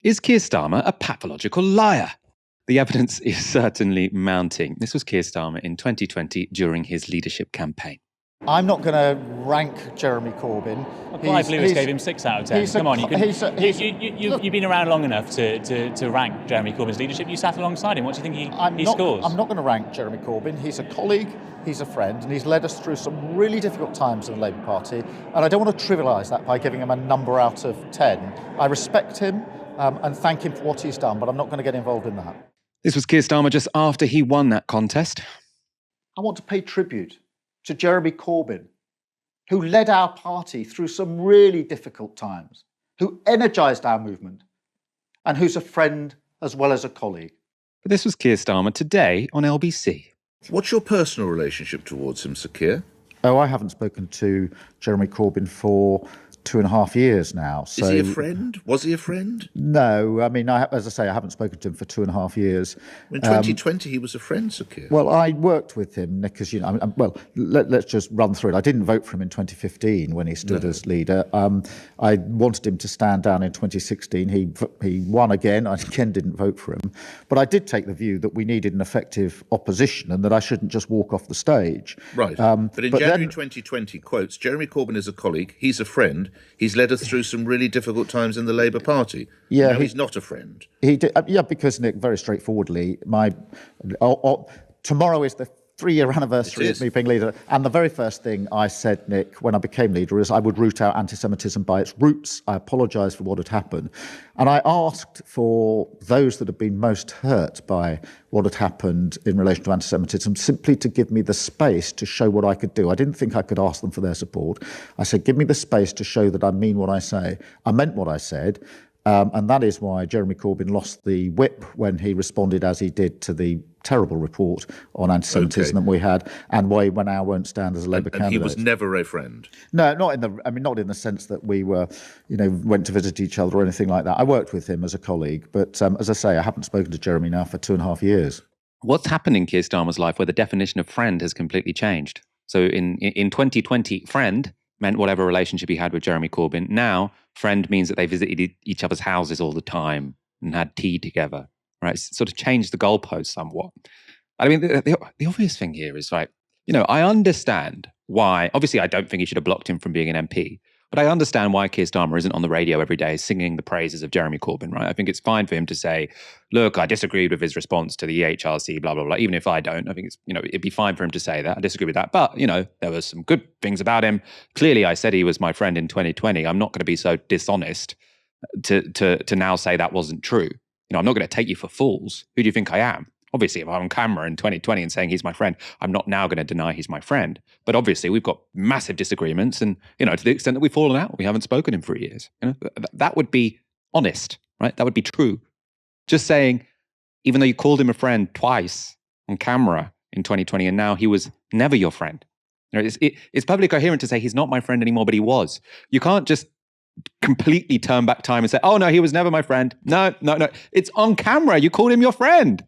Is Keir Starmer a pathological liar? The evidence is certainly mounting. This was Keir Starmer in 2020 during his leadership campaign. I'm not going to rank Jeremy Corbyn. Well, Clive Lewis gave him 6 out of 10. Come on, you've been around long enough to rank Jeremy Corbyn's leadership. You sat alongside him. What do you think he scores? I'm not going to rank Jeremy Corbyn. He's a colleague, he's a friend, and he's led us through some really difficult times in the Labour Party. And I don't want to trivialise that by giving him a number out of 10. I respect him and thank him for what he's done, but I'm not going to get involved in that. This was Keir Starmer just after he won that contest. I want to pay tribute to Jeremy Corbyn, who led our party through some really difficult times, who energised our movement, and who's a friend as well as a colleague. But this was Keir Starmer today on LBC. What's your personal relationship towards him, Sir Keir? Oh, I haven't spoken to Jeremy Corbyn for 2.5 years now. So, is he a friend? Was he a friend? No, I mean, as I say, I haven't spoken to him for 2.5 years. In 2020, he was a friend, Sir Keir. Well, I worked with him, Nick, as you know. Let's just run through it. I didn't vote for him in 2015 when he stood as leader. I wanted him to stand down in 2016. He won again. I again didn't vote for him. But I did take the view that we needed an effective opposition and that I shouldn't just walk off the stage. Right. But in January 2020, quotes, Jeremy Corbyn is a colleague, he's a friend, he's led us through some really difficult times in the Labour Party. Yeah, he's not a friend. He did, because, Nick, very straightforwardly, tomorrow is the 3-year anniversary of me being leader. And the very first thing I said, Nick, when I became leader is I would root out anti-Semitism by its roots. I apologised for what had happened. And I asked for those that had been most hurt by what had happened in relation to anti-Semitism simply to give me the space to show what I could do. I didn't think I could ask them for their support. I said, give me the space to show that I mean what I say. I meant what I said. And that is why Jeremy Corbyn lost the whip when he responded as he did to the terrible report on anti-Semitism that we had, and why he now won't stand as a Labour candidate. And he was never a friend. No, not in the sense that we were, went to visit each other or anything like that. I worked with him as a colleague, but as I say, I haven't spoken to Jeremy now for 2.5 years. What's happened in Keir Starmer's life where the definition of friend has completely changed? So in 2020, friend meant whatever relationship he had with Jeremy Corbyn. Now, friend means that they visited each other's houses all the time and had tea together, right? It's sort of changed the goalpost somewhat. I mean, the obvious thing here is, right, I understand why, obviously I don't think he should have blocked him from being an MP, but I understand why Keir Starmer isn't on the radio every day singing the praises of Jeremy Corbyn, right? I think it's fine for him to say, look, I disagreed with his response to the EHRC, blah, blah, blah. Even if I don't, I think it's, it'd be fine for him to say that. I disagree with that. But, there were some good things about him. Clearly, I said he was my friend in 2020. I'm not going to be so dishonest to now say that wasn't true. I'm not going to take you for fools. Who do you think I am? Obviously, if I'm on camera in 2020 and saying he's my friend, I'm not now going to deny he's my friend. But obviously, we've got massive disagreements. And, to the extent that we've fallen out, we haven't spoken in 3 years. That would be honest, right? That would be true. Just saying, even though you called him a friend twice on camera in 2020, and now he was never your friend. It's perfectly coherent to say he's not my friend anymore, but he was. You can't just completely turn back time and say, oh, no, he was never my friend. No. It's on camera. You called him your friend.